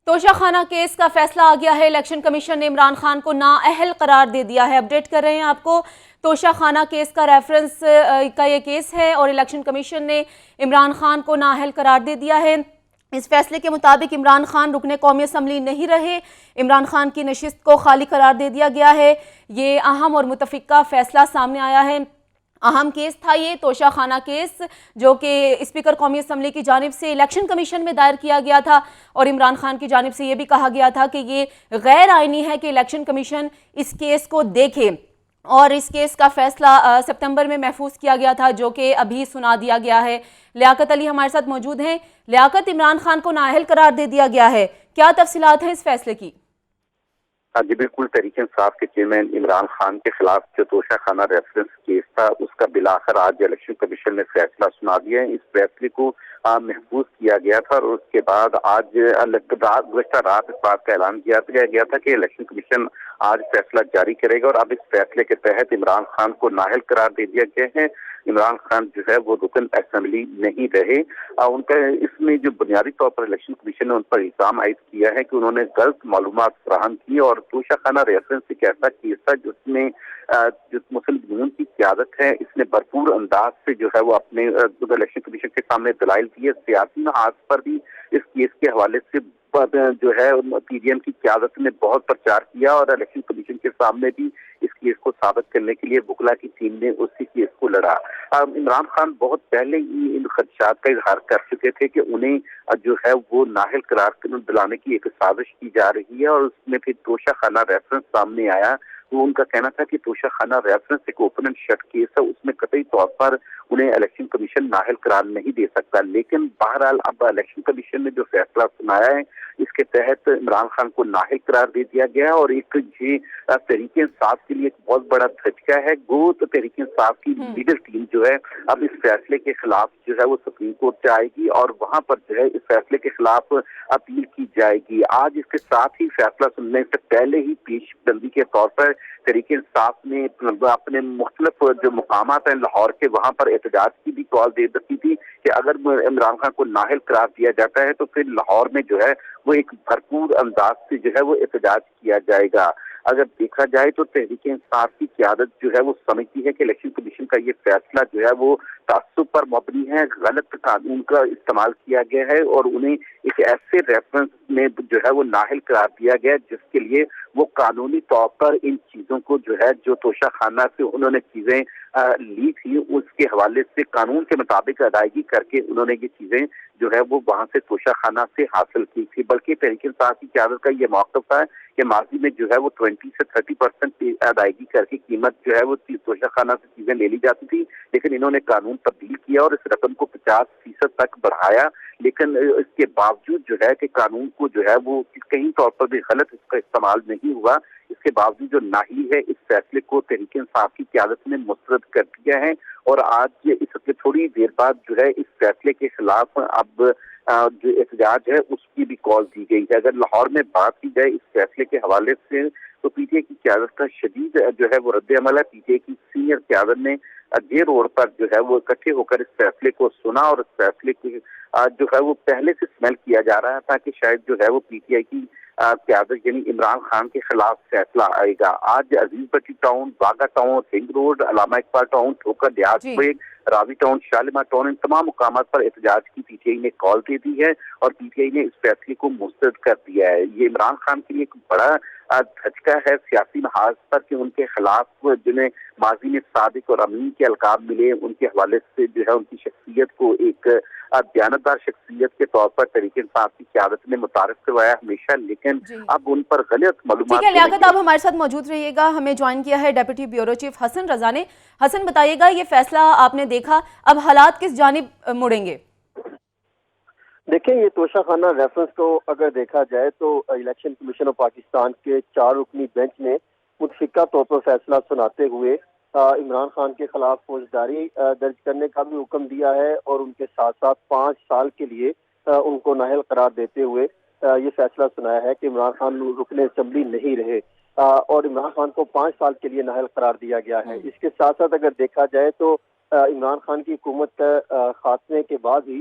توشہ خانہ کیس کا فیصلہ آ گیا ہے۔ الیکشن کمیشن نے عمران خان کو نااہل قرار دے دیا ہے۔ اپڈیٹ کر رہے ہیں آپ کو۔ توشہ خانہ کیس کا ریفرنس کا یہ کیس ہے اور الیکشن کمیشن نے عمران خان کو نااہل قرار دے دیا ہے۔ اس فیصلے کے مطابق عمران خان رکن قومی اسمبلی نہیں رہے۔ عمران خان کی نشست کو خالی قرار دے دیا گیا ہے۔ یہ اہم اور متفقہ فیصلہ سامنے آیا ہے۔ اہم کیس تھا یہ توشہ خانہ کیس، جو کہ اسپیکر قومی اسمبلی کی جانب سے الیکشن کمیشن میں دائر کیا گیا تھا، اور عمران خان کی جانب سے یہ بھی کہا گیا تھا کہ یہ غیر آئینی ہے کہ الیکشن کمیشن اس کیس کو دیکھے، اور اس کیس کا فیصلہ ستمبر میں محفوظ کیا گیا تھا، جو کہ ابھی سنا دیا گیا ہے۔ لیاقت علی ہمارے ساتھ موجود ہیں۔ لیاقت، عمران خان کو نااہل قرار دے دیا گیا ہے، کیا تفصیلات ہیں اس فیصلے کی؟ جی بالکل، تحریک انصاف کے چیئرمین عمران خان کے خلاف جو توشہ خانہ ریفرنس کیس تھا، اس کا بالآخر آج الیکشن کمیشن نے فیصلہ سنا دیا ہے۔ اس فیصلے کو محفوظ کیا گیا تھا، اور اس کے بعد آج گزشتہ رات اس بات کا اعلان کیا گیا تھا کہ الیکشن کمیشن آج فیصلہ جاری کرے گا، اور اب اس فیصلے کے تحت عمران خان کو نااہل قرار دے دیا گیا ہے۔ عمران خان جو ہے وہ رکن اسمبلی نہیں رہے۔ ان کا اس میں جو بنیادی طور پر الیکشن کمیشن نے ان پر الزام عائد کیا ہے کہ انہوں نے غلط معلومات فراہم کی، اور توشہ خانہ ریفرنس ایک ایسا کیس تھا جس میں جو مسلم یونین کی قیادت ہے، اس نے بھرپور انداز سے جو ہے وہ اپنے الیکشن کمیشن کے سامنے دلائل دیے۔ سیاسی محاذ پر بھی اس کیس کے حوالے سے جو ہے پی ڈی ایم کی قیادت نے بہت پرچار کیا، اور الیکشن کمیشن کے سامنے بھی اس کیس کو ثابت کرنے کے لیے وکلا کی ٹیم نے اسی کیس کو لڑا۔ عمران خان بہت پہلے ہی ان خدشات کا اظہار کر چکے تھے کہ انہیں جو ہے وہ نااہل قرار دلانے کی ایک سازش کی جا رہی ہے، اور اس میں پھر توشہ خانہ ریفرنس سامنے آیا۔ وہ ان کا کہنا تھا کہ توشہ خانہ ریفرنس ایک اوپن اینڈ شٹ کیس ہے، اس میں قطعی طور پر انہیں الیکشن کمیشن نااہل قرار نہیں دے سکتا، لیکن بہرحال اب الیکشن کمیشن نے جو فیصلہ سنایا ہے اس کے تحت عمران خان کو نااہل قرار دے دیا گیا، اور ایک تحریک انصاف کے لیے ایک بہت بڑا دھچکا ہے۔ گو تو تحریک انصاف کی لیگل ٹیم جو ہے اب اس فیصلے کے خلاف جو ہے وہ سپریم کورٹ جائے گی، اور وہاں پر جو ہے اس فیصلے کے خلاف اپیل کی جائے گی۔ آج اس کے ساتھ ہی فیصلہ سننے سے پہلے ہی پیش بندی کے طور پر تحریک انصاف نے اپنے مختلف جو مقامات ہیں لاہور کے، وہاں پر احتجاج کی بھی کال دے رکھی تھی کہ اگر عمران خان کو نااہل قرار دیا جاتا ہے تو پھر لاہور میں جو ہے وہ ایک بھرپور انداز سے جو ہے وہ احتجاج کیا جائے گا۔ اگر دیکھا جائے تو تحریک انصاف کی قیادت جو ہے وہ سمجھتی ہے کہ الیکشن کمیشن کا یہ فیصلہ جو ہے وہ تعصب پر مبنی ہے، غلط قانون کا استعمال کیا گیا ہے، اور انہیں ایک ایسے ریفرنس میں جو ہے وہ نااہل قرار دیا گیا جس کے لیے وہ قانونی طور پر ان چیزوں کو جو ہے جو توشہ خانہ سے انہوں نے چیزیں لی تھی اس کے حوالے سے قانون کے مطابق ادائیگی کر کے انہوں نے یہ چیزیں جو ہے وہ وہاں سے توشہ خانہ سے حاصل کی تھی۔ بلکہ تحریک انصاف کی قیادت کا یہ موقف تھا کہ ماضی میں جو ہے وہ 20 سے 30% ادائیگی کر کے قیمت جو ہے وہ توشہ خانہ سے چیزیں لے لی جاتی تھی، لیکن انہوں نے قانون تبدیل کیا اور اس رقم کو 50% تک بڑھایا، لیکن اس کے باوجود جو ہے کہ قانون کو جو ہے وہ کہیں طور پر بھی غلط اس کا استعمال نہیں ہوا۔ اس کے باوجود جو ناہی ہے اس فیصلے کو تحریک انصاف کی قیادت نے مسترد کر دیا ہے، اور آج اس کے تھوڑی دیر بعد جو ہے اس فیصلے کے خلاف اب جو احتجاج ہے اس کی بھی کال دی گئی ہے۔ اگر لاہور میں بات کی جائے اس فیصلے کے حوالے سے تو پی ٹی اے کی قیادت کا شدید جو ہے وہ رد عمل ہے۔ پی ٹی اے کی سینئر قیادت نے جے روڈ پر جو ہے وہ اکٹھے ہو کر اس فیصلے کو سنا، اور اس فیصلے کی جو ہے وہ پہلے سے سمیل کیا جا رہا تھا کہ شاید جو ہے وہ پی ٹی آئی کی قیادت یعنی عمران خان کے خلاف فیصلہ آئے گا۔ آج عزیز بٹی ٹاؤن، باغا ٹاؤن، رنگ روڈ، علامہ اقبال ٹاؤن، ٹھوکر دیہات راوی ٹاؤن، شالیمار ٹاؤن، ان تمام مقامات پر احتجاج کی پی ٹی آئی نے کال دے دی ہے، اور پی ٹی آئی نے اس فیصلے کو مسترد کر دیا ہے۔ یہ عمران خان کے لیے ایک بڑا دھچکا ہے سیاسی محاذ پر کہ ان کے خلاف جنہیں ماضی میں صادق اور امین کے القاب ملے، ان کے حوالے سے جو ہے ان کی شخصیت کو ایک دیانتدار شخصیت کے طور پر تحریک انصاف کی قیادت نے متعارف کروایا ہمیشہ، لیکن اب ان پر غلط معلومات۔ ٹھیک ہے لیاقت، آپ ہمارے ساتھ موجود رہیے گا۔ ہمیں جوائن کیا ہے ڈیپٹی بیورو چیف حسن رضا نے۔ حسن، بتائیے گا یہ فیصلہ آپ نے دیکھا، اب حالات کس جانب مڑیں گے؟ دیکھیں، یہ توشہ خانہ ریفرنس کو اگر دیکھا جائے تو الیکشن کمیشن آف پاکستان کے 4 رکنی بینچ نے متفقہ طور پر فیصلہ سناتے ہوئے عمران خان کے خلاف فوجداری درج کرنے کا بھی حکم دیا ہے، اور ان کے ساتھ ساتھ 5 سال کے لیے ان کو نااہل قرار دیتے ہوئے یہ فیصلہ سنایا ہے کہ عمران خان رکن اسمبلی نہیں رہے، اور عمران خان کو 5 سال کے لیے نااہل قرار دیا گیا ہے۔ اس کے ساتھ ساتھ اگر دیکھا جائے تو عمران خان کی حکومت خاتمے کے بعد ہی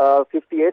58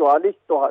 44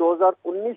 2019